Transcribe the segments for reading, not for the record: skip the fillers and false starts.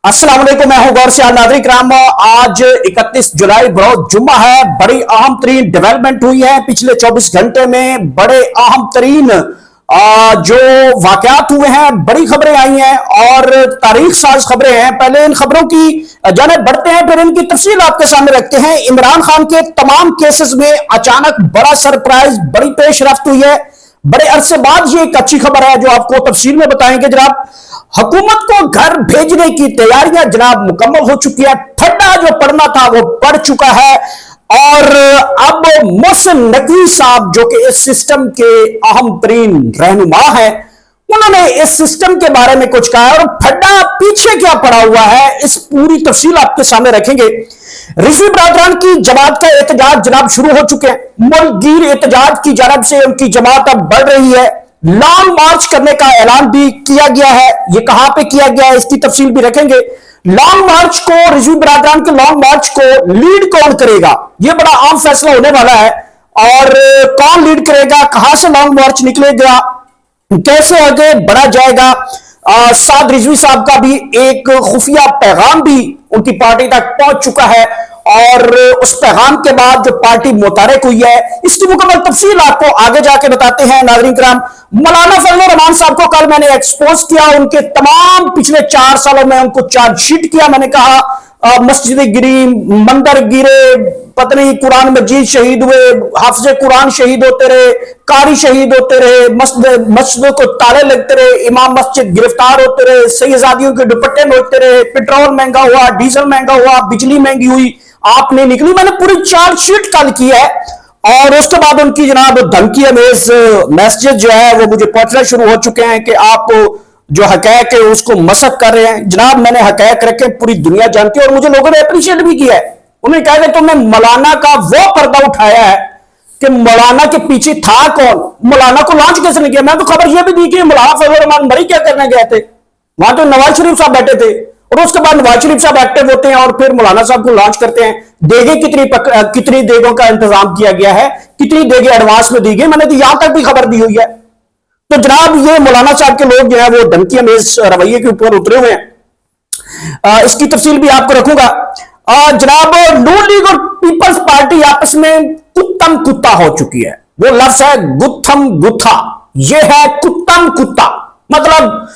अस्सलाम वालेकुम, मैं हूं गौर से नाज़रीन किराम। आज 31 जुलाई बहुत जुम्मा है। बड़ी अहम तरीन डेवलपमेंट हुई है पिछले 24 घंटे में। बड़े अहम तरीन जो वाकयात हुए हैं, बड़ी खबरें आई हैं और तारीख साज खबरें हैं। पहले इन खबरों की जानिब बढ़ते हैं, फिर इनकी तफसील आपके सामने रखते हैं। इमरान खान के तमाम केसेस में अचानक बड़ा सरप्राइज, बड़ी पेशरफ्त हुई है। बड़े अरसे बाद ये एक अच्छी खबर है जो आपको तफसील में बताएंगे जनाब। हुकूमत को घर भेजने की तैयारियां जनाब मुकम्मल हो चुकी है। फड्डा जो पड़ना था वो पड़ चुका है और अब मोहसिन नकवी साहब जो कि इस सिस्टम के अहम तरीन रहनुमा है, उन्होंने इस सिस्टम के बारे में कुछ कहा और फड्डा पीछे क्या पड़ा हुआ है, इस पूरी तफसील आपके सामने रखेंगे। रिजवी बरादरान की जमात का एहतजाज जनाब शुरू हो चुके हैं। मुल्कगीर एहतजाज की जानब से उनकी जमात अब बढ़ रही है। लॉन्ग मार्च करने का ऐलान भी किया गया है। ये कहां पे किया गया है इसकी तफसील भी रखेंगे। लॉन्ग मार्च को, रिजवी बरादरान के लॉन्ग मार्च को लीड कौन करेगा, यह बड़ा आम फैसला होने वाला है। और कौन लीड करेगा, कहां से लॉन्ग मार्च निकलेगा, कैसे आगे बढ़ा जाएगा। साद रिजवी साहब का भी एक खुफिया पैगाम भी उनकी पार्टी तक पहुंच चुका है और उस पैगाम के बाद जो पार्टी मुतारिक हुई है, इसकी मुकम्मल तफसील आपको आगे जाके बताते हैं नाज़रीन किराम। मौलाना फजलुर रहमान साहब को कल मैंने एक्सपोज किया, उनके तमाम पिछले 4 सालों में उनको चार्जशीट किया। मैंने कहा मस्जिद गिरी, मंदिर गिरे, पत्नी कुरान मजीद शहीद हुए, हाफिज कुरान शहीद होते रहे, कारी शहीद होते रहे, मस्जिदों को ताले लगते रहे, इमाम मस्जिद गिरफ्तार होते रहे, सैयदादियों के दुपट्टे नोचते रहे, पेट्रोल महंगा हुआ, डीजल महंगा हुआ, बिजली महंगी हुई, आप नहीं निकली। मैंने पूरी चार्जशीट कल की है और उसके बाद उनकी जनाब धमकी अमेज मैसेज जो है वो मुझे पहुंचना शुरू हो चुके हैं कि आप जो हकैक है उसको मसक कर रहे हैं। जनाब मैंने हकैक रखे, पूरी दुनिया जानती है और मुझे लोगों ने अप्रिशिएट भी किया है। उन्होंने कहा कि तुमने मौलाना का वो पर्दा उठाया है कि मौलाना के पीछे था कौन, मौलाना को लॉन्च कैसे नहीं किया। मैं तो खबर यह भी दी कि मौलाना फजलुर रहमान मरी क्या करने गए थे, वहां तो नवाज शरीफ साहब बैठे थे और उसके बाद नवाज शरीफ साहब एक्टिव होते हैं और फिर मौलाना साहब को लॉन्च करते हैं। देगे कितनी देगों का इंतजाम किया गया है, कितनी देगे एडवांस में दी गई, मैंने तो यहां तक भी खबर दी हुई है। तो जनाब ये मौलाना साहब के लोग जो है वो धमकी अमेज रवैये के ऊपर उतरे हुए हैं। इसकी तफसील भी आपको रखूंगा। जनाब नून लीग और पीपल्स पार्टी आपस में कुत्तम कुत्ता हो चुकी है। वो लफ्ज है गुत्थम गुत्था, ये है कुत्तम कुत्ता। मतलब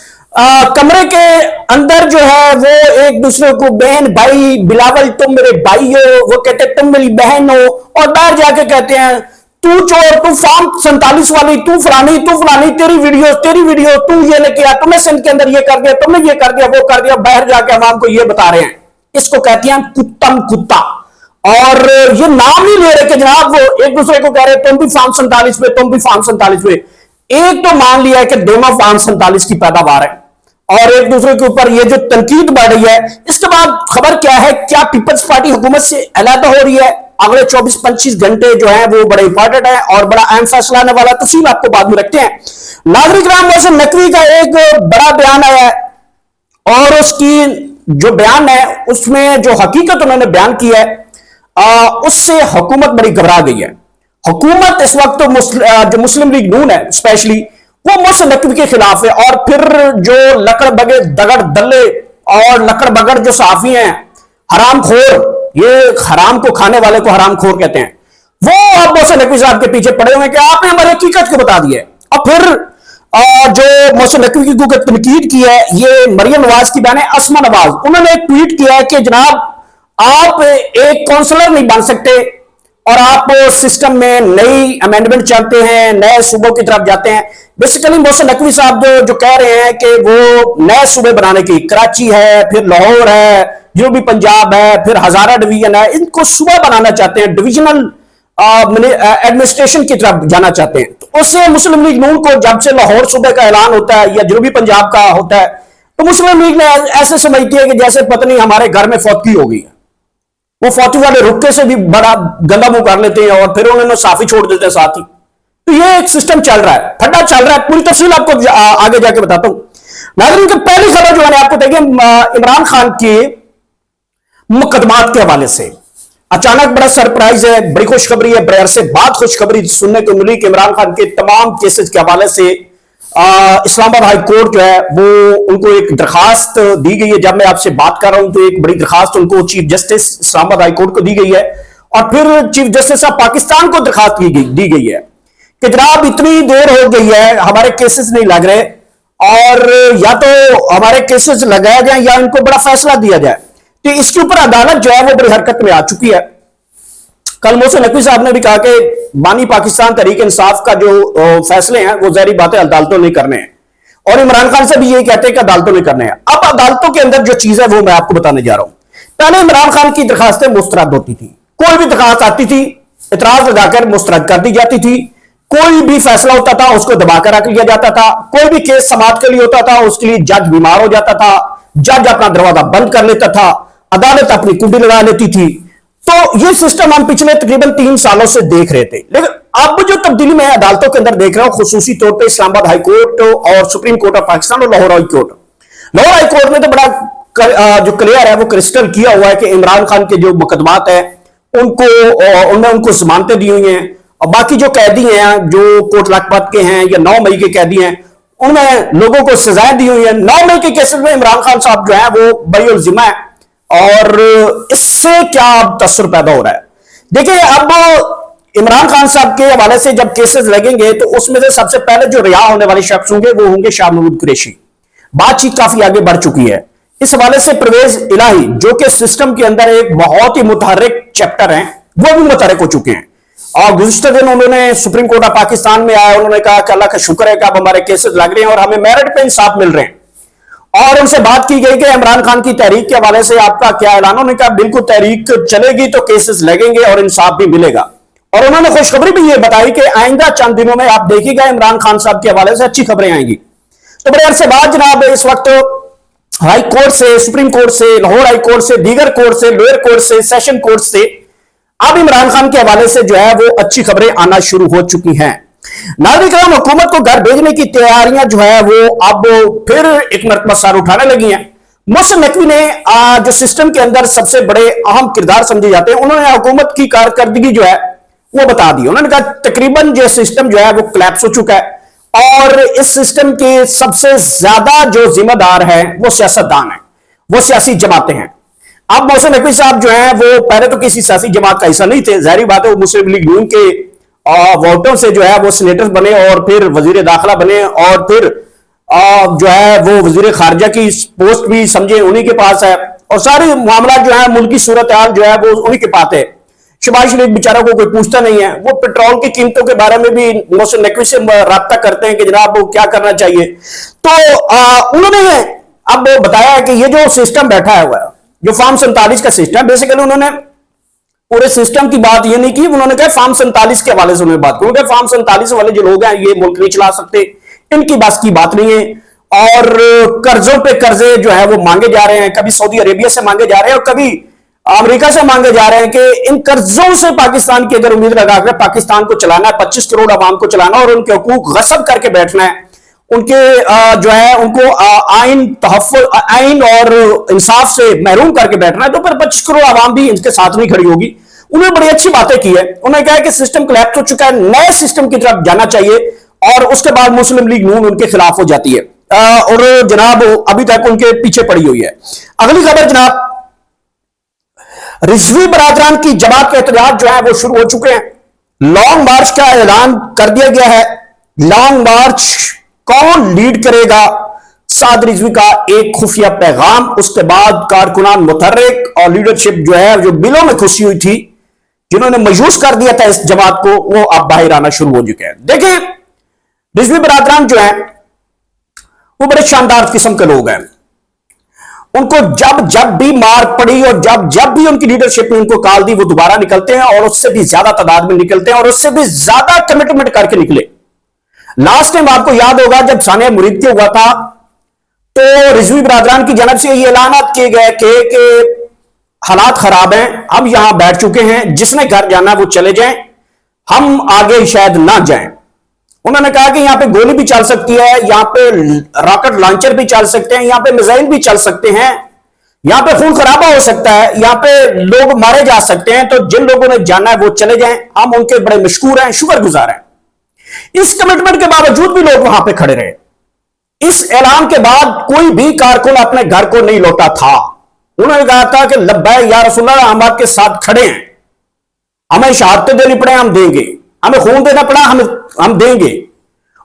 कमरे के अंदर जो है वो एक दूसरे को बहन भाई, बिलावल तुम मेरे भाई हो, वो कहते तुम मेरी बहन हो, और बाहर जाके कहते हैं तू चोर, तू फॉर्म 47 वाली, तू फलानी, तेरी वीडियो, तू ये नहीं किया, तुमने सिंध के अंदर ये कर दिया, तुमने ये कर दिया, वो कर दिया। बाहर जाके अवाम को ये बता रहे हैं। इसको कहते हैं कुत्तम कुत्ता। और ये नाम नहीं ले रहे कि जनाब वो एक दूसरे को कह रहे तुम भी फॉर्म 47 पे, तुम भी फॉर्म 47 पे। एक तो मान लिया है कि दोनों फॉर्म 47 की पैदावार है और एक दूसरे के ऊपर ये जो तनकीद बढ़ रही है। इसके बाद खबर क्या है, क्या पीपल्स पार्टी हुकूमत से अलग हो रही है। अगले 24-25 घंटे जो है वो बड़े इंपॉर्टेंट है और बड़ा अहम फैसला आने वाला, तफसील आपको बाद में रखते हैं। नागरिक राम मोहसिन नकवी का एक बड़ा बयान आया है और उसकी जो बयान है उसमें जो हकीकत उन्होंने बयान की है उससे हुकूमत बड़ी घबरा गई है। हुकूमत इस वक्त जो मुस्लिम लीग नून है स्पेशली, वो मोहसिन नकवी के खिलाफ है। और फिर जो लकड़ बगे दगड़ दल्ले और लकड़ बगड़ जो साफी हैं, हराम खोर, ये हराम को खाने वाले को हराम खोर कहते हैं, वो अब मोहसिन नकवी साहब के पीछे पड़े हुए हैं कि आपने हमारी हकीकत को बता दी है। और फिर जो मोहसिन नकवी की तनकीद की है, ये मरियम नवाज की बहन है अस्मा नवाज, उन्होंने एक ट्वीट किया है कि जनाब आप एक काउंसलर नहीं बन सकते और आप सिस्टम में नई अमेंडमेंट चाहते हैं, नए सूबों की तरफ जाते हैं। बेसिकली मोहसिन नकवी साहब जो कह रहे हैं कि वो नए सूबे बनाने की, कराची है, फिर लाहौर है, जनूबी पंजाब है, फिर हजारा डिवीजन है, इनको सूबा बनाना चाहते हैं, डिविजनल एडमिनिस्ट्रेशन की तरफ जाना चाहते हैं। तो उससे मुस्लिम लीग नून को जब से लाहौर सूबे का ऐलान होता है या जनूबी पंजाब का होता है तो मुस्लिम लीग ने ऐसे समझती है कि जैसे पत्नी हमारे घर में फौतगी हो गई है। वो फौती वाले रुक्के से भी बड़ा गंदा मुंह कर लेते हैं और फिर उन्होंने साफी छोड़ देते हैं साथ ही। तो ये एक सिस्टम चल रहा है, फड्डा चल रहा है। पूरी तफसील आपको आगे जाके बताता हूं। नाज़रीन की पहली खबर जो मैंने आपको देखी, इमरान खान के मुकदमात के हवाले से अचानक बड़ा सरप्राइज है, बड़ी खुशखबरी है। बड़े अरसे बाद खुशखबरी सुनने को मिली कि इमरान खान के तमाम केसेस के हवाले से इस्लामाबाद हाई कोर्ट जो है वो उनको एक दरखास्त दी गई है। जब मैं आपसे बात कर रहा हूं तो एक बड़ी दरखास्त उनको chief justice Islamabad high court को दी गई है और फिर चीफ जस्टिस ऑफ पाकिस्तान को दरखास्त दी गई है कि जनाब इतनी देर हो गई है, हमारे केसेस नहीं लग रहे और या तो हमारे केसेस लगाए जाए या इनको बड़ा फैसला दिया जाए। तो इसके ऊपर अदालत जो है वो बड़ी हरकत में आ चुकी है। कल मोहसिन नकवी साहब ने भी कहा कि बानी पाकिस्तान तहरीक इंसाफ का जो फैसले हैं वो ज़ाहिर बात है अदालतों ने करने हैं और इमरान खान से भी यही कहते हैं कि अदालतों ने करने हैं। अब अदालतों के अंदर जो चीज है वो मैं आपको बताने जा रहा हूं। पहले इमरान खान की दरखास्तें मुस्तरद होती थी, कोई भी दरखास्त आती थी इतराज लगाकर मुस्तरद कर दी जाती थी, कोई भी फैसला होता था उसको दबाकर रख लिया जाता था, कोई भी केस समाप्त के लिए होता था उसके लिए जज बीमार हो जाता था, जज अपना दरवाजा बंद कर लेता था, अदालत अपनी कुंडी लगा लेती थी। तो ये सिस्टम हम पिछले तकरीबन 3 सालों से देख रहे थे, लेकिन अब जो तब्दीली मैं अदालतों के अंदर देख रहा हूं खुसूसी तौर पर इस्लामाबाद हाई कोर्ट और सुप्रीम कोर्ट ऑफ पाकिस्तान और Lahore high court. Lahore high court ने तो बड़ा जो क्लियर है वो क्रिस्टल किया हुआ है कि इमरान खान के जो मुकदमात है उनको उनमें उनको जमानतें दी हुई हैं और बाकी जो कैदी हैं जो कोट लखपत के हैं या 9 मई के कैदी हैं उनमें लोगों को सजाएं दी हुई है। 9 मई के केसेस में इमरान खान साहब जो है वो बड़ी उलजिमा है और इससे क्या तसर पैदा हो रहा है। देखिए अब इमरान खान साहब के हवाले से जब केसेस लगेंगे तो उसमें से सबसे पहले जो रिहा होने वाले शख्स होंगे वो होंगे शाह महमूद कुरैशी। बातचीत काफी आगे बढ़ चुकी है इस हवाले से। परवेज इलाही जो कि सिस्टम के अंदर एक बहुत ही मुतहर्रिक चैप्टर हैं वो भी मुतहर्रिक हो चुके हैं और गुज़िश्ता दिन उन्होंने सुप्रीम कोर्ट ऑफ पाकिस्तान में आया, उन्होंने कहा कि अल्लाह का शुक्र है कि अब हमारे केसेस लग रहे हैं और हमें मेरिट पे इंसाफ मिल रहे हैं। और उनसे बात की गई कि इमरान खान की तहरीक के हवाले से आपका क्या ऐलान। उन्होंने कहा बिल्कुल तहरीक चलेगी तो केसेस लगेंगे और इंसाफ भी मिलेगा। और उन्होंने खुशखबरी भी ये बताई कि आइंदा चंद दिनों में आप देखिएगा इमरान खान साहब के हवाले से अच्छी खबरें आएंगी। तो बड़े अरसे बाद जनाब इस वक्त हाई कोर्ट से, सुप्रीम कोर्ट से, लाहौर हाई कोर्ट से, दीगर कोर्ट से, लोअर कोर्ट से, सेशन कोर्ट से अब इमरान खान के हवाले से जो है वो अच्छी खबरें आना शुरू हो चुकी हैं। नाज़रीन हुकूमत को घर भेजने की तैयारियां जो है वो अब फिर एक मरतबा सर उठाने लगी हैं। मोहसिन नकवी ने जो सिस्टम के अंदर सबसे बड़े अहम किरदार समझे जाते हैं उन्होंने हुकूमत की कारकर्दगी जो है वो बता दी। उन्होंने कहा तकरीबन जो सिस्टम जो है वो कोलैप्स हो चुका है और इस सिस्टम के सबसे ज्यादा जो जिम्मेदार है वो सियासतदान है, वो सियासी जमातें हैं। अब मोहसिन नकवी साहब जो है वो पहले तो किसी सियासी जमात का हिस्सा नहीं थे, जाहिर बात है वो मुस्लिम लीग नून के वोटों से जो है वो सीनेटर बने और फिर वजीर दाखिला बने और फिर जो है वो वजीर खारजा की पोस्ट भी समझे उन्हीं के पास है और सारे मामला जो है मुल्क की सूरत हाल जो है वो उन्हीं के पास है। शहबाज शरीफ बेचारा को कोई पूछता नहीं है, वो पेट्रोल की कीमतों के बारे में भी मोहसिन नकवी से राब्ता करते हैं कि जनाब वो क्या करना चाहिए। तो उन्होंने अब बताया कि ये जो सिस्टम बैठा हुआ है जो फार्म 47 का सिस्टम, बेसिकली उन्होंने पूरे सिस्टम की बात ये नहीं की, उन्होंने कहा फार्म 47 के हवाले से उन्होंने बात की। उन्होंने फार्म 47 वाले जो लोग हैं ये मुल्क नहीं चला सकते, इनकी बस की बात नहीं है और कर्जों पे कर्जे जो है वो मांगे जा रहे हैं, कभी सऊदी अरेबिया से मांगे जा रहे हैं और कभी अमेरिका से मांगे जा रहे हैं कि इन कर्जों से पाकिस्तान की अगर उम्मीद लगाकर पाकिस्तान को चलाना है, 25 करोड़ आवाम को चलाना और उनके हकूक गसब करके बैठना है, उनके जो है उनको आइन और इंसाफ से महरूम करके बैठना है, तो फिर 25 करोड़ आवाम भी इनके साथ नहीं खड़ी होगी। उन्होंने बड़ी अच्छी बातें की है। उन्होंने कहा कि सिस्टम कोलैप्स हो चुका है, नए सिस्टम की तरफ जाना चाहिए और उसके बाद मुस्लिम लीग नून उनके खिलाफ हो जाती है और जनाब अभी तक उनके पीछे पड़ी हुई है। अगली खबर जनाब, रिजवी बरादरान की जमात के एहतजाज जो है वो शुरू हो चुके हैं। लॉन्ग मार्च का ऐलान कर दिया गया है। लॉन्ग मार्च कौन लीड करेगा? साद रिजवी का एक खुफिया पैगाम, उसके बाद कारकुनान मुतहर्रिक और लीडरशिप जो है जो बिलों में खुशी हुई थी, जिन्होंने मायूस कर दिया था इस जमात को, वो अब बाहर आना शुरू हो चुके हैं। देखिए रिजवी बरादरान जो है वो बड़े शानदार किस्म के लोग हैं। उनको जब भी मार पड़ी और जब भी उनकी लीडरशिप ने उनको काल दी वो दोबारा निकलते हैं और उससे भी ज्यादा तादाद में निकलते हैं और उससे भी ज्यादा कमिटमेंट करके निकले। लास्ट टाइम आपको याद होगा जब सानिया मुरीद हुआ था तो रिजवी बरादरान की जानब से ये ऐलान किए गए कि हालात खराब हैं, हम यहां बैठ चुके हैं, जिसने घर जाना वो चले जाएं, हम आगे शायद ना जाएं। उन्होंने कहा कि यहां पे गोली भी चल सकती है, यहां पे रॉकेट लॉन्चर भी चल सकते हैं, यहां पे मिसाइल भी चल सकते हैं, यहां पे खून खराबा हो सकता है, यहां पे लोग मारे जा सकते हैं, तो जिन लोगों ने जाना है वो चले जाएं, हम उनके बड़े मशकूर हैं, शुक्रगुजार हैं। इस कमिटमेंट के बावजूद भी लोग वहां पे खड़े रहे इस ऐलान के बाद कोई भी कारकुन अपने घर को नहीं लौटा था। उन्होंने कहा था कि लब्बैक या रसूलल्लाह, हम आपके साथ खड़े हैं, हमें शहादतें देनी पड़े हम देंगे, हमें खून देना पड़ा हम देंगे।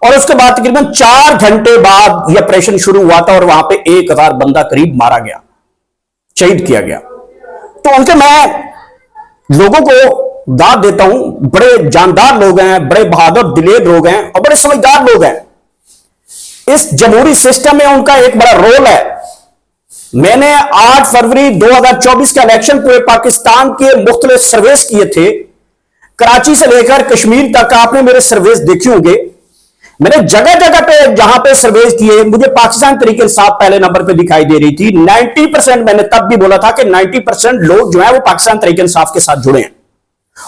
और उसके बाद तकरीबन 4 घंटे बाद यह ऑपरेशन शुरू हुआ था और वहां पे 1000 बंदा करीब मारा गया, शहीद किया गया। तो उनके मैं लोगों को दाद देता हूं, बड़े जानदार लोग हैं, बड़े बहादुर दिलेर लोग हैं और बड़े समझदार लोग हैं। इस जमहूरी सिस्टम में उनका एक बड़ा रोल है। मैंने 8 फरवरी 2024 का इलेक्शन पूरे पाकिस्तान के मुख्तलिफ सर्वेस किए थे, कराची से लेकर कश्मीर तक। आपने मेरे सर्वेस देखे होंगे। मैंने जगह जगह पे जहां पे सर्वेस किए, मुझे पाकिस्तान तरीके इंसाफ पहले नंबर पे दिखाई दे रही थी। 90% मैंने तब भी बोला था कि 90% लोग जो है वो पाकिस्तान तरीके इंसाफ के साथ जुड़े हैं।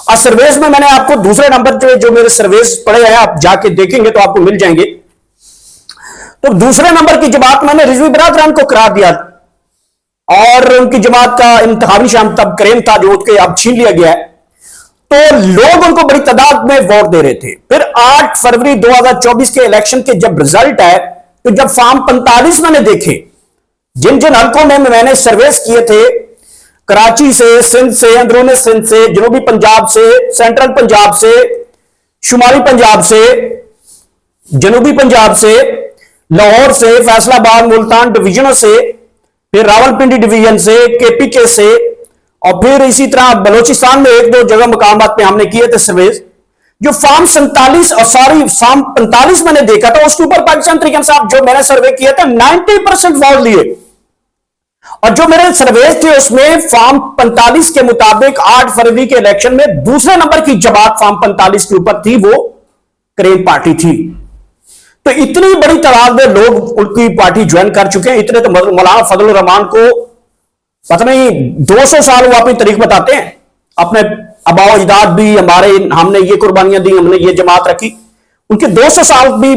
और सर्वेस में मैंने आपको दूसरे नंबर पे जो मेरे सर्वेस पड़े हैं, आप जाके देखेंगे तो आपको मिल जाएंगे। तो दूसरे नंबर की जमात मैंने रिजवी बिरादरान को करार दिया और उनकी जमात का इंतखाबी शाम तब करेम था जो उसके अब छीन लिया गया है। तो लोग उनको बड़ी तादाद में वोट दे रहे थे। फिर 8 फरवरी 2024 के इलेक्शन के जब रिजल्ट आए, तो जब फॉर्म 45 मैंने देखे, जिन जिन हल्कों में मैंने सर्वेस किए थे, कराची से, सिंध से, अंदरूनी सिंध से, जनूबी पंजाब से, सेंट्रल पंजाब से, शुमाली पंजाब से, जनूबी पंजाब से, लाहौर से, फैसलाबाद, मुल्तान डिवीजनों से, फिर रावलपिंडी डिवीजन से, केपीके से, और फिर इसी तरह बलोचिस्तान में 1-2 जगह मकामात पे हमने किए थे सर्वेस। जो फॉर्म 47 और सॉरी फॉर्म 45 मैंने देखा था, उसके ऊपर पाकिस्तान तरीके इंसाफ जो मैंने सर्वे किया था 90% वोट लिए। और जो मेरे सर्वेस थे उसमें फॉर्म 45 के मुताबिक 8 फरवरी के इलेक्शन में दूसरे नंबर की जमात फॉर्म 45 के ऊपर थी, वो करेम पार्टी थी। तो इतनी बड़ी तादाद में लोग उनकी पार्टी ज्वाइन कर चुके हैं। इतने तो मौलाना फजल रहमान को पता नहीं 200 साल वो अपनी तरीक बताते हैं। अपने आबाओ अजदाद भी हमारे, हमने ये कुर्बानियां दी, हमने ये जमात रखी, उनके 200 साल भी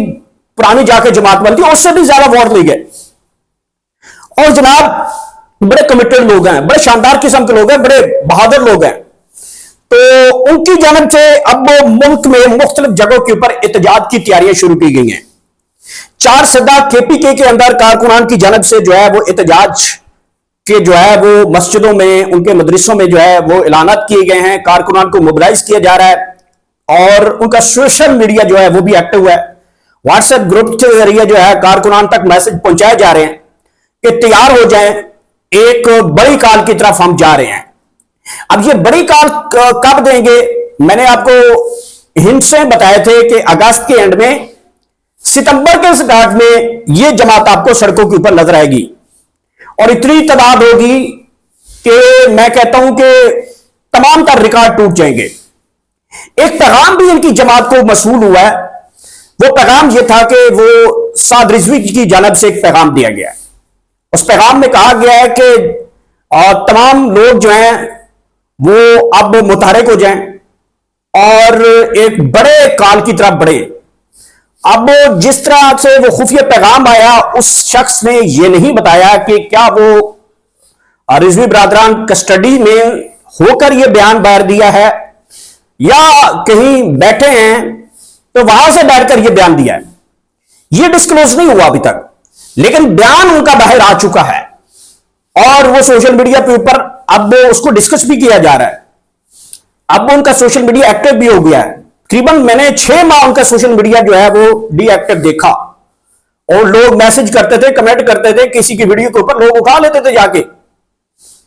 पुरानी जाके जमात बनती है, उससे भी ज्यादा वोट ले गए। और जनाब बड़े कमिटेड लोग हैं, बड़े शानदार किस्म के लोग हैं, बड़े बहादुर लोग हैं। तो उनकी जानब से अब मुल्क में मुख्तलिफ जगहों के ऊपर एहतजाज की तैयारियां शुरू की गई हैं। 4 सदा केपीके के अंदर कारकुनान की जानब से जो है वो एहतजाज कि जो है वो मस्जिदों में, उनके मदरसों में जो है वो ऐलानात किए गए हैं, कारकुनान को मोबिलाइज किया जा रहा है और उनका सोशल मीडिया जो है वो भी एक्टिव है। व्हाट्सएप ग्रुप के जरिए जो है कारकुनान तक मैसेज पहुंचाए जा रहे हैं कि तैयार हो जाएं, एक बड़ी कॉल की तरफ हम जा रहे हैं। अब ये बड़ी कॉल कब देंगे? मैंने आपको हिंट से बताए थे कि अगस्त के एंड में, सितंबर के स्टार्ट में ये जमात आपको सड़कों के ऊपर नजर आएगी और इतनी तादाद होगी कि मैं कहता हूं कि तमाम तर रिकॉर्ड टूट जाएंगे। एक पैगाम भी इनकी जमात को मसूल हुआ है। वो पैगाम ये था कि वो साद रिजवी की जानब से एक पैगाम दिया गया है। उस पैगाम में कहा गया है कि तमाम लोग जो हैं वो अब मुतहरिक हो जाएं और एक बड़े काल की तरफ बढ़े। अब जिस तरह से वो खुफिया पैगाम आया, उस शख्स ने यह नहीं बताया कि क्या वो रिजवी बिरादरान कस्टडी में होकर यह बयान बाहर दिया है या कहीं बैठे हैं तो वहां से बैठकर यह बयान दिया है। यह डिस्क्लोज नहीं हुआ अभी तक, लेकिन बयान उनका बाहर आ चुका है और वो सोशल मीडिया के ऊपर अब उसको डिस्कस भी किया जा रहा है। अब उनका सोशल मीडिया एक्टिव भी हो गया है। तकरीबन मैंने 6 माह उनका सोशल मीडिया जो है वो डीएक्टिव देखा और लोग मैसेज करते थे, कमेंट करते थे, किसी की वीडियो के ऊपर लोग उठा लेते थे, जाके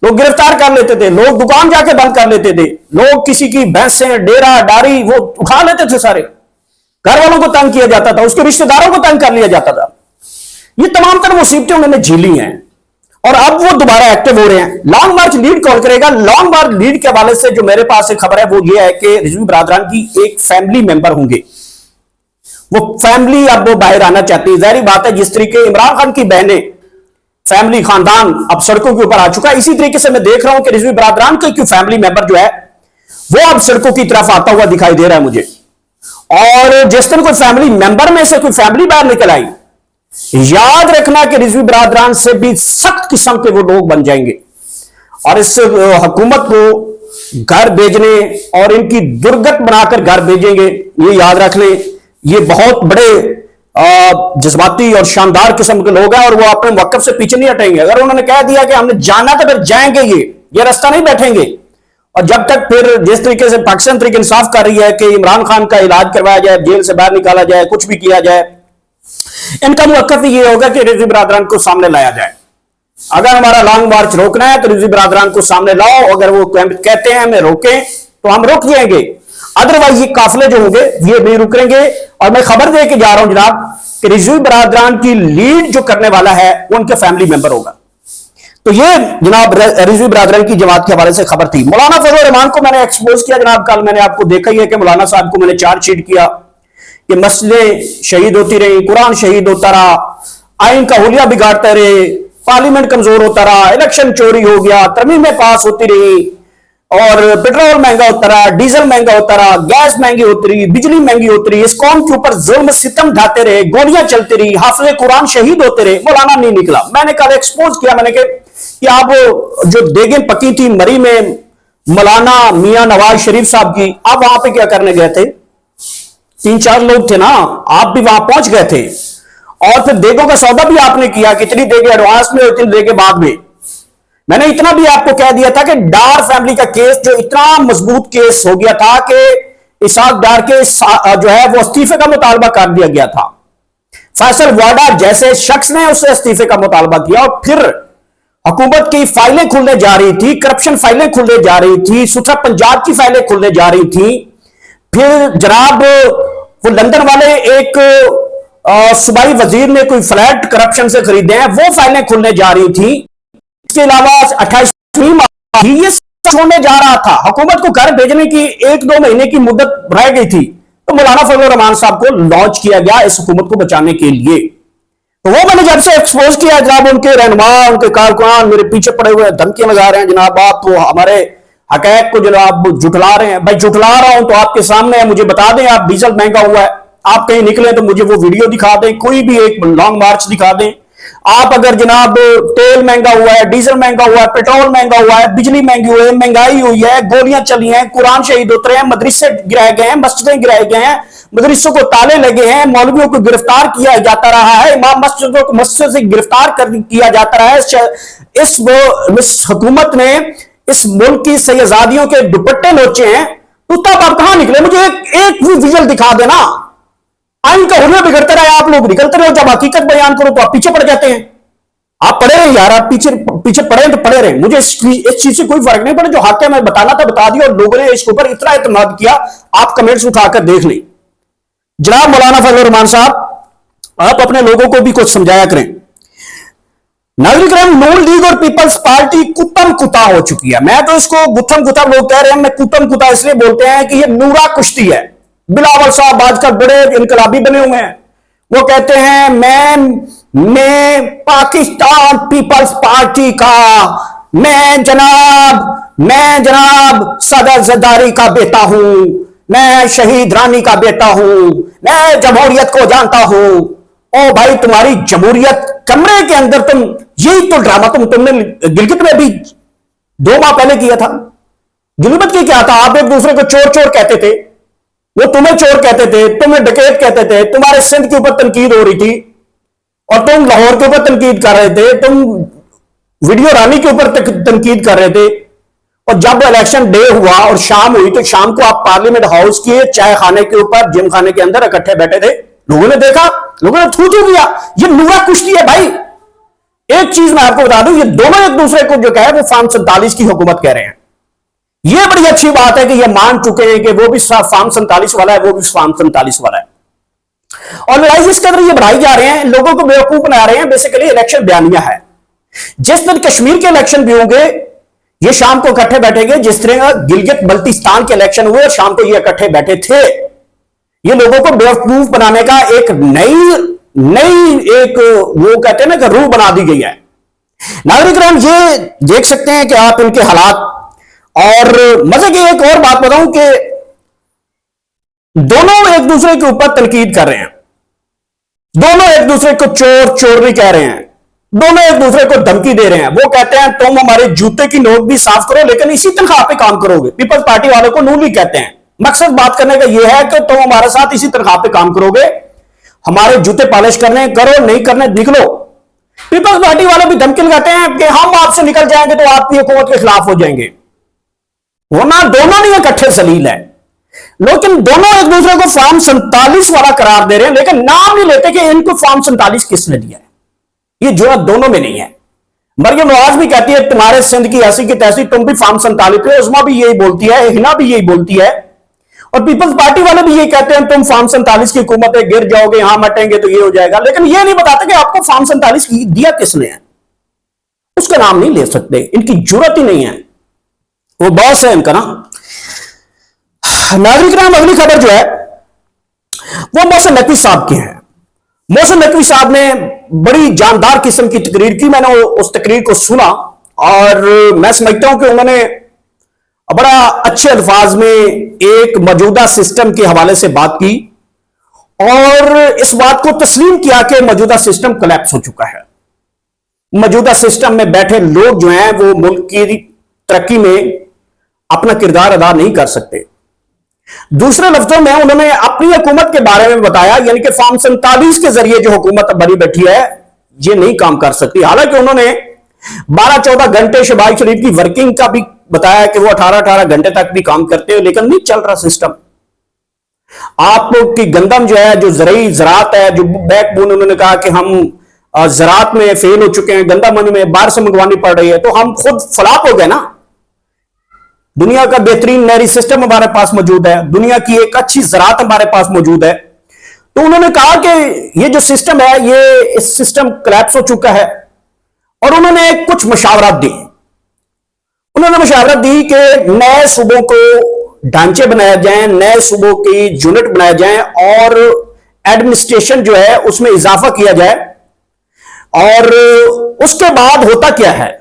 लोग गिरफ्तार कर लेते थे, लोग दुकान जाके बंद कर लेते थे, लोग किसी की भैंसें, डेरा डारी वो उठा लेते थे। सारे घर वालों को तंग किया जाता था, उसके रिश्तेदारों को तंग कर लिया जाता था। ये तमाम तरह मुसीबतें उन्होंने झेली हैं और अब वो दोबारा एक्टिव हो रहे हैं। लॉन्ग मार्च लीड कौन करेगा? लॉन्ग मार्च लीड के हवाले से जो मेरे पास एक खबर है वो ये है कि रिजवी बिरादरान की एक फैमिली मेंबर होंगे। वो फैमिली अब वो बाहर आना चाहती है। जाहिर बात है, जिस तरीके इमरान खान की बहनें, फैमिली खानदान अब सड़कों के ऊपर आ चुका है, इसी तरीके से मैं देख रहा हूं कि रिजवी बिरादरान का कोई फैमिली मेंबर जो है वो अब सड़कों की तरफ आता हुआ दिखाई दे रहा है मुझे। और जिस दिन कोई फैमिली मेंबर में से कोई फैमिली बाहर निकल आई, याद रखना कि रिजवी बिरादरान से भी सख्त किस्म के वो लोग बन जाएंगे और इस हुकूमत को घर भेजने और इनकी दुर्गत बनाकर घर भेजेंगे। ये याद रख लें, ये बहुत बड़े जज्बाती और शानदार किस्म के लोग हैं और वो अपने वक्फ से पीछे नहीं हटेंगे। अगर उन्होंने कह दिया कि हमने जाना तो फिर जाएंगे, ये रास्ता नहीं बैठेंगे। और जब तक फिर जिस तरीके से पाकिस्तान तरीके इंसाफ कर रही है कि इमरान खान का इलाज करवाया जाए, जेल से बाहर निकाला जाए, कुछ भी किया जाए, इनका मौकफ ये होगा कि रिजवी बिरादरान को सामने लाया जाए। अगर हमारा लॉन्ग मार्च रोकना है तो रिजवी बिरादरान को सामने लाओ। अगर वो कहते हैं हमें रोकें तो हम रुक जाएंगे, अदरवाइज ये काफिले जो होंगे ये नहीं रुकेंगे। और मैं खबर दे के जा रहा हूं जनाब कि रिजवी बिरादरान की लीड जो करने वाला है वो उनके फैमिली मेंबर होगा। तो ये जनाब रिजवी बिरादरान की जमात के हवाले से खबर थी। मौलाना फजल रहमान को मैंने एक्सपोज किया जनाब, कल मैंने आपको देखा ही है कि मौलाना साहब को मैंने चार्जशीट किया कि मस्जिदें शहीद होती रही, कुरान शहीद होता रहा, आइन का हुलिया बिगाड़ते रहे, पार्लियामेंट कमजोर होता रहा, इलेक्शन चोरी हो गया, तरमीमें पास होती रही और पेट्रोल महंगा होता रहा, डीजल महंगा होता रहा, गैस महंगी होती रही, बिजली महंगी होती रही, इस कौम के ऊपर जुल्म सितम ढाते रहे, गोलियां चलती रही, हाफिज़े कुरान शहीद होते रहे, मौलाना नहीं निकला। मैंने कल एक्सपोज किया, मैंने कहा कि आप जो देगें पकी थी मरी में मौलाना मियां नवाज शरीफ साहब की, आप वहां पे क्या करने गए थे? 3-4 लोग थे ना, आप भी वहां पहुंच गए थे और फिर देगों का सौदा भी आपने किया, कितनी देगे एडवांस में, उतनी देगे बाद में। मैंने इतना भी आपको कह दिया था कि डार फैमिली का केस जो इतना मजबूत केस हो गया था कि इसाक डार के जो है वो इस्तीफे का मुतालबा कर दिया गया था। फैसल वाडा जैसे शख्स ने उससे इस्तीफे का मुतालबा किया और फिर हुकूमत की फाइलें खुलने जा रही थी, करप्शन फाइलें खुलने जा रही थी, सुथरा पंजाब की फाइलें खुलने जा रही थी। फिर जनाब वो लंदन वाले एक सूबाई वजीर ने कोई फ्लैट करप्शन से खरीदे हैं, वो फाइलें खुलने जा रही थी। इसके अलावा 28वीं ये छोड़ने जा रहा था, हुकूमत को घर भेजने की 1-2 महीने की मुद्दत रह गई थी, तो मौलाना फजल रहमान साहब को लॉन्च किया गया इस हुकूमत को बचाने के लिए। तो वो मैंने जब से एक्सपोज किया जनाब, उनके रहनुमा, उनके कारकुनान मेरे पीछे पड़े हुए धमकियां लगा रहे हैं जनाब, आप तो हमारे हकैक को जनाब जुटला रहे हैं। भाई जुटला रहा हूं तो आपके सामने है, मुझे बता दें आप डीजल महंगा हुआ है, आप कहीं निकले तो मुझे वो वीडियो दिखा दें, कोई भी एक लॉन्ग मार्च दिखा दें। आप अगर जनाब तेल महंगा हुआ है, डीजल महंगा हुआ है, पेट्रोल महंगा हुआ है, बिजली महंगी हुई है, महंगाई हुई है, गोलियां चली हैं, कुरान शहीद होते रहे हैं, मदरसे गिराए गए हैं, मस्जिदें गिराए गए हैं, मदरसों को ताले लगे हैं, मौलवियों को गिरफ्तार किया जाता रहा है, इमाम मस्जिदों को मस्जिद से गिरफ्तार किया जाता रहा है। इस हुकूमत ने इस मुल्क की सैयदादियों के दुपट्टे नोचे हैं, तो तब आप कहां निकले? मुझे एक भी विजुअल दिखा देना। आइन का हुलिया बिगड़ते रहे, आप लोग निकलते रहे, जब हकीकत बयान करो तो आप पीछे पड़ जाते हैं। आप पड़े रहे यार, आप पीछे पड़े तो पड़े रहे, मुझे इस चीज से कोई फर्क नहीं पड़ा। जो हक है मैं बताना था बता दिया और लोगों ने इसके ऊपर इतना एतमाद किया, आप कमेंट्स उठाकर देख लें। जनाब मौलाना फजल रहमान साहब, आप अपने लोगों को भी कुछ समझाया करें। नागरिक नून लीग और पीपल्स पार्टी कुतम कुता हो चुकी है। मैं तो इसको गुत्थम कुता, लोग कह रहे हैं, मैं कुतम कुता इसलिए बोलते हैं कि ये नूरा कुश्ती है। बिलावल साहब आजकल बड़े इनकलाबी बने हुए हैं, वो कहते हैं मैं पाकिस्तान पीपल्स पार्टी का, मैं जनाब सदर जरदारी का बेटा हूं, मैं शहीद रानी का बेटा हूं, मैं जमहूरियत को जानता हूं। ओ भाई, तुम्हारी जमहूरियत कमरे के अंदर, तुम यही तो ड्रामा तुमने गिलगित में भी 2 माह पहले किया था। गिलगित की क्या था? आप एक दूसरे को चोर चोर कहते थे, वो तुम्हें चोर कहते थे, तुम्हें डकैत कहते थे, तुम्हारे सिंध के ऊपर तनकीद हो रही थी और तुम लाहौर के ऊपर तनकीद कर रहे थे, तुम वीडियो रानी के ऊपर तनकीद कर रहे थे। और जब इलेक्शन डे हुआ और शाम हुई तो शाम को आप पार्लियामेंट हाउस के चाय खाने के ऊपर, जिम खाने के अंदर इकट्ठे बैठे थे, लोगों ने देखा, लोगों ने थू थू किया। ये नूरा कुश्ती है भाई। एक चीज मैं आपको बता दूं, ये दोनों एक दूसरे को जो कहे वो फार्म 47 की हुकूमत कह रहे हैं। ये बड़ी अच्छी बात है कि ये मान चुके हैं कि वो भी फार्म 47 वाला है, वो भी फार्म 47 वाला है। और लड़ाई इस कदर ये बढ़ाई जा रहे हैं, लोगों को बेवकूफ बना रहे हैं। बेसिकली इलेक्शन बयानिया है। जिस दिन कश्मीर के इलेक्शन भी होंगे, ये शाम को इकट्ठे बैठेंगे। जिस तरह गिलगित बल्तिस्तान के इलेक्शन हुए और शाम को ये इकट्ठे बैठे थे। ये लोगों को बेवकूफ बनाने का एक नई एक वो कहते हैं ना कि रूह बना दी गई है। नागरिक राम ये देख सकते हैं कि आप इनके हालात। और मजे की एक और बात बताऊं कि दोनों एक दूसरे के ऊपर तनकीद कर रहे हैं, दोनों एक दूसरे को चोर चोर भी कह रहे हैं, दोनों एक दूसरे को धमकी दे रहे हैं। वो कहते हैं तुम हमारे जूते की नोक भी साफ करो लेकिन इसी तनख्वाह पे काम करोगे। पीपल्स पार्टी वालों को नून लीग कहते हैं। मकसद बात करने का यह है कि तुम हमारे साथ इसी तनख्वाह पे काम करोगे। हमारे जूते पॉलिश करने, करो, नहीं करने निकलो। पीपल्स पार्टी वाले भी धमकी लगाते हैं कि हम आपसे निकल जाएंगे तो आपकी हुकूमत के खिलाफ हो जाएंगे। वरना दोनों नहीं इकट्ठे सलील है, लेकिन दोनों एक दूसरे को फॉर्म 47 वाला करार दे रहे हैं, लेकिन नाम नहीं लेते कि इनको फॉर्म 47 किसने दिया है। ये जुर्रत दोनों में नहीं है। मरियम नवाज भी कहती है तुम्हारे सिंध की ऐसी की तैसी, तुम भी फॉर्म 47 पे, उस्मा भी यही बोलती है, हिना भी यही बोलती है, और पीपल्स पार्टी वाले भी यही कहते हैं तुम फॉर्म 47 की हुकूमत है, गिर जाओगे, यहां मटेंगे तो ये हो जाएगा। लेकिन ये नहीं बताते कि आपको फॉर्म 47 दिया किसने है, उसका नाम नहीं ले सकते, इनकी जरूरत ही नहीं है, वो बॉस है इनका ना। नागरिक नाम अगली खबर जो है वो मोहसिन नकवी साहब की है। मोहसिन नकवी साहब ने बड़ी जानदार किस्म की तकरीर की, मैंने उस तकरीर को सुना और मैं समझता हूं कि उन्होंने बड़ा अच्छे अल्फाज में एक मौजूदा सिस्टम के हवाले से बात की और इस बात को तस्लीम किया कि मौजूदा सिस्टम कोलैप्स हो चुका है। मौजूदा सिस्टम में बैठे लोग जो हैं वो मुल्क की तरक्की में अपना किरदार अदा नहीं कर सकते। दूसरे लफ्जों में उन्होंने अपनी हुकूमत के बारे में बताया, यानी कि फॉर्म 47 के जरिए जो हुकूमत बनी बैठी है ये नहीं काम कर सकती। हालांकि उन्होंने 12-14 घंटे शहबाज शरीफ की वर्किंग का भी बताया कि वो 18-18 घंटे तक भी काम करते हो, लेकिन नहीं चल रहा सिस्टम। आपकी गंदम जो है, जो ज़राअत है, जो बैकबोन, उन्होंने कहा कि हम ज़राअत में फेल हो चुके हैं, गंदम में बाहर से मंगवानी पड़ रही है, तो हम खुद फ्लॉप हो गए ना। दुनिया का बेहतरीन नहरी सिस्टम हमारे पास मौजूद है, दुनिया की एक अच्छी ज़राअत हमारे पास मौजूद है। तो उन्होंने कहा कि ये जो सिस्टम है ये इस सिस्टम कोलैप्स हो चुका है और उन्होंने कुछ मशावरत दी। उन्होंने मशावरत दी कि नए सूबों को ढांचे बनाए जाएं, नए सूबों की यूनिट बनाए जाएं और एडमिनिस्ट्रेशन जो है उसमें इजाफा किया जाए। और उसके बाद होता क्या है,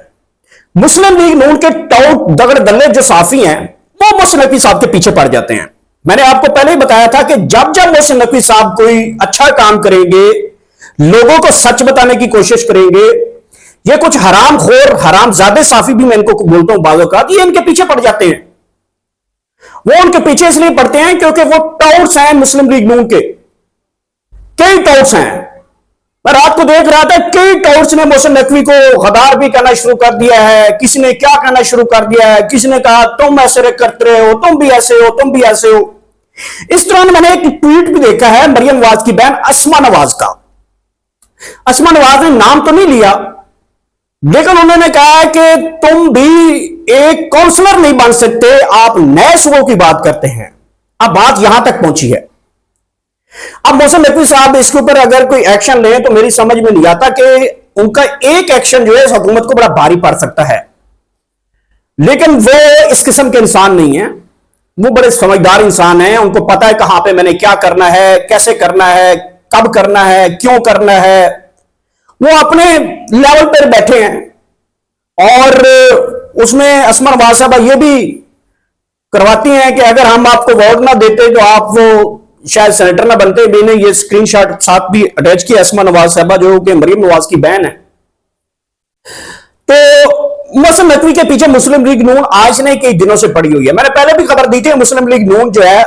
मुस्लिम लीग नून के टाउट दगड़ दल्ले जो साफी हैं वो मोहसिन नकवी साहब के पीछे पड़ जाते हैं। मैंने आपको पहले ही बताया था कि जब जब मोहसिन नकवी साहब कोई अच्छा काम करेंगे, लोगों को सच बताने की कोशिश करेंगे, ये कुछ हरामखोर हरामजादे साफी भी मैं इनको बोलता हूं बाज़ औक़ात, ये इनके पीछे पड़ जाते हैं। वो उनके पीछे इसलिए पड़ते हैं क्योंकि वो टाउट्स हैं मुस्लिम लीग नून के, कई टाउट्स हैं। मैं रात को देख रहा था कई टाउट्स ने मोहसिन नकवी को गद्दार भी कहना शुरू कर दिया है, किसी ने क्या कहना शुरू कर दिया है, किसी ने कहा तुम ऐसे करते रहे हो, तुम भी ऐसे हो, तुम भी ऐसे हो। इस दौरान मैंने एक ट्वीट भी देखा है मरियम नवाज की बहन अस्मा नवाज का। अस्मा नवाज ने नाम तो नहीं लिया, लेकिन उन्होंने कहा कि तुम भी एक काउंसलर नहीं बन सकते, आप नए सूबों की बात करते हैं। अब बात यहां तक पहुंची है। अब मोहसिन नकवी साहब इसके ऊपर अगर कोई एक्शन लें तो मेरी समझ में नहीं आता कि उनका एक एक्शन जो है इस हुकूमत को बड़ा भारी पड़ सकता है। लेकिन वो इस किस्म के इंसान नहीं है, वो बड़े समझदार इंसान हैं। उनको पता है कहां पे मैंने क्या करना है, कैसे करना है, कब करना है, क्यों करना है। वो अपने लेवल पर बैठे हैं और उसमें अस्मा नवाज साहब ये भी करवाती हैं कि अगर हम आपको वोट ना देते तो आप वो शायद सेनेटर ना बनते। मैंने ये स्क्रीनशॉट साथ भी अटैच किया। अस्मा नवाज साहबा जो कि मरियम नवाज की बहन है। तो मोहसिन नकवी के पीछे मुस्लिम लीग नून आज नहीं कई दिनों से पड़ी हुई है। मैंने पहले भी खबर दी थी, मुस्लिम लीग नून जो है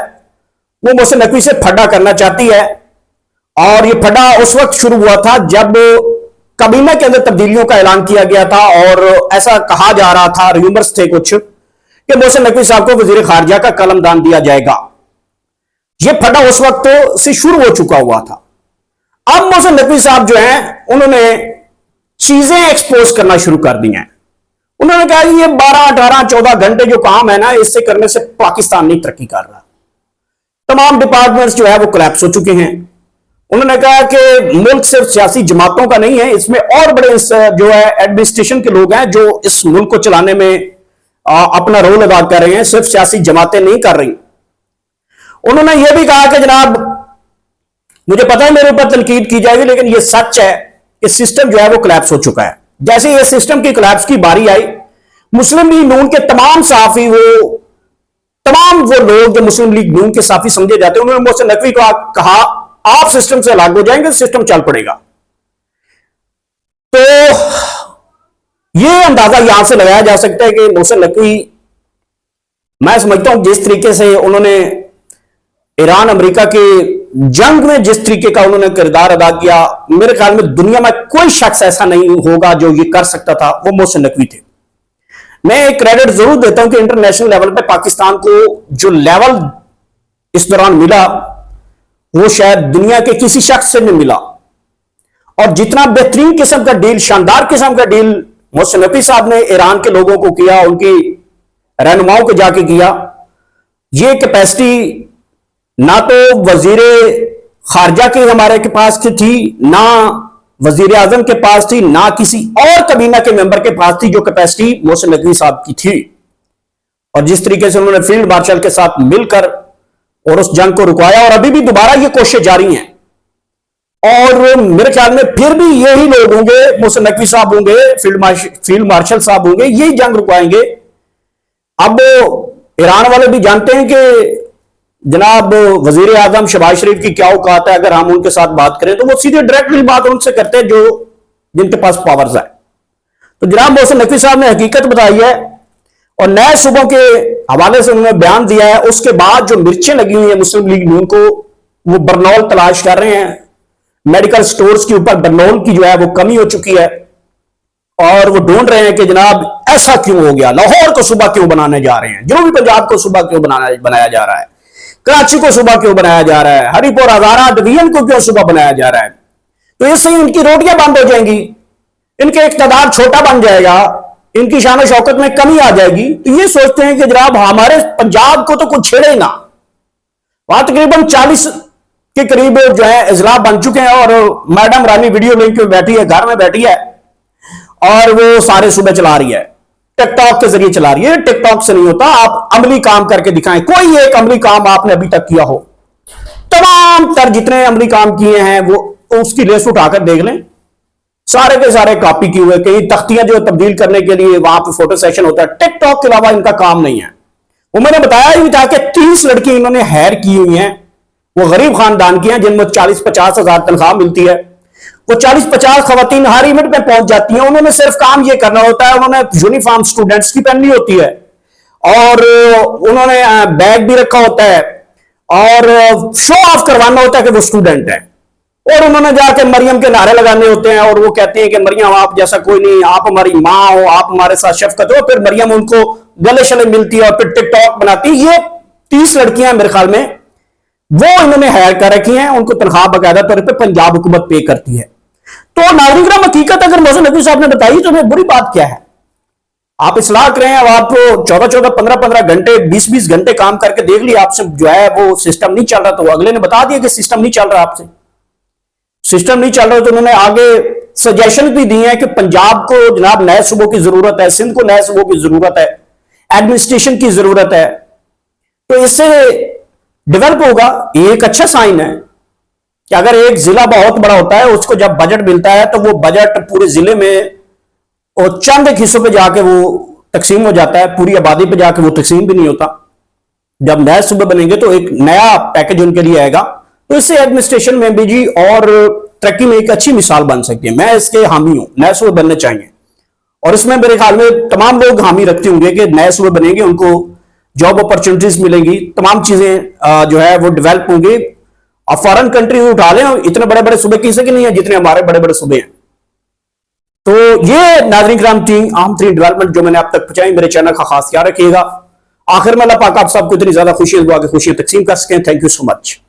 वो मोहसिन नकवी से फड्डा करना चाहती है और ये फड्डा उस वक्त शुरू हुआ था जब काबीना के अंदर तब्दीलियों का ऐलान किया गया था और ऐसा कहा जा रहा था, र्यूमर्स थे कुछ, कि मोहसिन नकवी साहब को वजीर खारजा का कलमदान दिया जाएगा। यह फटा उस वक्त से शुरू हो चुका हुआ था। अब मोहसिन नकवी साहब जो हैं उन्होंने चीजें एक्सपोज करना शुरू कर दी हैं। उन्होंने कहा ये 12-18-14 घंटे जो काम है ना, इससे करने से पाकिस्तान नहीं तरक्की कर रहा। तमाम डिपार्टमेंट्स जो है वो कोलैप्स हो चुके हैं। उन्होंने कहा कि मुल्क सिर्फ सियासी जमातों का नहीं है, इसमें और बड़े जो है एडमिनिस्ट्रेशन के लोग हैं जो इस मुल्क को चलाने में अपना रोल अदा कर रहे हैं, सिर्फ सियासी जमातें नहीं कर रही। उन्होंने यह भी कहा कि जनाब मुझे पता है मेरे ऊपर तनकीद की जाएगी, लेकिन यह सच है कि सिस्टम जो है वो कोलैप्स हो चुका है। जैसे ये सिस्टम की कोलैप्स की बारी आई, मुस्लिम लीग नून के तमाम साफी तमाम वो लोग जो मुस्लिम लीग नून के साफी समझे जाते हैं, उन्होंने मोहसिन नकवी को कहा आप सिस्टम से अलग हो जाएंगे, सिस्टम चल पड़ेगा। तो यह अंदाजा यहां से लगाया जा सकता है कि मोहसिन नकवी, मैं समझता हूं जिस तरीके से उन्होंने ईरान अमेरिका के जंग में जिस तरीके का उन्होंने किरदार अदा किया, मेरे ख्याल में दुनिया में कोई शख्स ऐसा नहीं होगा जो ये कर सकता था, वो मोहसिन नकवी थे। मैं एक क्रेडिट जरूर देता हूं कि इंटरनेशनल लेवल पे पाकिस्तान को जो लेवल इस दौरान मिला वो शायद दुनिया के किसी शख्स से नहीं मिला। और जितना बेहतरीन किस्म का डील, शानदार किस्म का डील मोहसिन नकवी साहब ने ईरान के लोगों को किया, उनकी रहनुमाओं को जाके किया, ये कैपेसिटी ना तो वजीर खारजा की हमारे के पास की थी, ना वजीर आजम के पास थी, ना किसी और कबीना के मेंबर के पास थी, जो कैपेसिटी मोहसिन नकवी साहब की थी। और जिस तरीके से उन्होंने फील्ड मार्शल के साथ मिलकर और उस जंग को रुकवाया, और अभी भी दोबारा ये कोशिश जारी है। और मेरे ख्याल में फिर भी यही लोग होंगे, मोहसिन नकवी साहब होंगे, फील्ड मार्शल साहब होंगे, यही जंग रुकवाएंगे। अब ईरान वाले भी जानते हैं कि जनाब वजीर आजम शहबाज शरीफ की क्या औकात है, अगर हम उनके साथ बात करें तो वो सीधे डायरेक्टली बात उनसे करते हैं जो जिनके पास पावर्स है। तो जनाब मोहसिन नकवी साहब ने हकीकत बताई है और नए सूबों के हवाले से उन्होंने बयान दिया है। उसके बाद जो मिर्चें लगी हुई है मुस्लिम लीग नून को, वो बरनौल तलाश कर रहे हैं। मेडिकल स्टोर्स के ऊपर बरनौल की जो है वो कमी हो चुकी है और वो ढूंढ रहे हैं कि जनाब ऐसा क्यों हो गया, लाहौर को सूबा क्यों बनाने जा रहे हैं, जनूबी पंजाब को सूबा क्यों बनाया जा रहा है, कराची को सूबा क्यों बनाया जा रहा है, हरिपुर हजारा डिवीजन को क्यों सूबा बनाया जा रहा है। तो इससे इनकी रोटियां बंद हो जाएंगी, इनके इक़्तिदार छोटा बन जाएगा, इनकी शान शौकत में कमी आ जाएगी। तो ये सोचते हैं कि जनाब हमारे पंजाब को तो कुछ छेड़े ना। वहां तकरीबन 40 के करीब जो है इजलास बन चुके हैं और मैडम रानी वीडियो लिंक में बैठी है, घर में बैठी है और वो सारे सूबे चला रही है, टिकटॉक के जरिए चला रही है। टिकटॉक से नहीं होता, आप अमली काम करके दिखाएं। कोई एक अमली काम आपने अभी तक किया हो, तमाम तर जितने अमली काम किए हैं वो उसकी लिस्ट उठाकर देख लें, सारे के सारे कॉपी किए हुए। कई तख्तियां जो तब्दील करने के लिए वहां पे फोटो सेशन होता है, टिकटॉक के अलावा इनका काम नहीं है। वो मैंने बताया ही था कि 30 लड़की इन्होंने हायर की हुई हैं, वो गरीब खानदान की हैं जिनमें 40-50 हजार तनख्वाह मिलती है। वो 40-50 खवातीन हर इवेंट में पहुंच जाती हैं। उन्होंने सिर्फ काम ये करना होता है, उन्होंने यूनिफॉर्म स्टूडेंट्स की पहननी होती है और उन्होंने बैग भी रखा होता है और शो ऑफ करवाना होता है कि वो स्टूडेंट है। और उन्होंने जाके मरियम के नारे लगाने होते हैं और वो कहती हैं कि मरियम आप जैसा कोई नहीं, आप हमारी माँ हो, आप हमारे साथ शफकत हो। फिर मरियम उनको गले शले मिलती है और फिर टिकटॉक बनाती है। ये 30 लड़कियां मेरे ख्याल में वो इन्होंने हायर कर रखी हैं, उनको तनख्वाह बाकायदा तौर पर पंजाब हुकूमत पे करती है। तो नागरिक हकीकत अगर मोहसिन नकवी साहब ने बताई तो बुरी बात क्या है। आप इसलाह करें, अब आप 14-14, 15-15 घंटे, 20-20 घंटे काम करके देख लिया, आपसे जो है वो सिस्टम नहीं चल रहा, तो अगले ने बता दिया कि सिस्टम नहीं चल रहा, आपसे सिस्टम नहीं चल रहा। तो उन्होंने आगे सजेशन भी दिए हैं कि पंजाब को जनाब नए सूबों की जरूरत है, सिंध को नए सूबों की जरूरत है, एडमिनिस्ट्रेशन की जरूरत है। तो इससे डेवलप होगा। ये एक अच्छा साइन है कि अगर एक जिला बहुत बड़ा होता है, उसको जब बजट मिलता है तो वो बजट पूरे जिले में और चंद एक हिस्सों पे जाके वो तकसीम हो जाता है, पूरी आबादी पे जाके वो तकसीम भी नहीं होता। जब नए सूबे बनेंगे तो एक नया पैकेज उनके लिए आएगा, तो इससे एडमिनिस्ट्रेशन में भी जी और तरक्की में एक अच्छी मिसाल बन सकती है। मैं इसके हामी हूं, नए सूबे बनने चाहिए और इसमें मेरे ख्याल में तमाम लोग हामी रखते होंगे कि नए सूबे बनेंगे, उनको जॉब अपॉर्चुनिटीज मिलेंगी, तमाम चीजें जो है वो डेवलप होंगी। और फॉरेन कंट्री उठा लें, इतने बड़े बड़े सूबे किसी के नहीं है जितने हमारे बड़े बड़े सूबे हैं। तो ये नाज़रीन किराम थी अहम तरीन डेवलपमेंट जो मैंने आप तक पहुंचाई। मेरे चैनल का खास ख्याल रखिएगा। आखिर में अल्लाह पाक आप सबको इतनी ज्यादा खुशी दुआ की खुशियां तकसीम कर सकें। Thank you so much.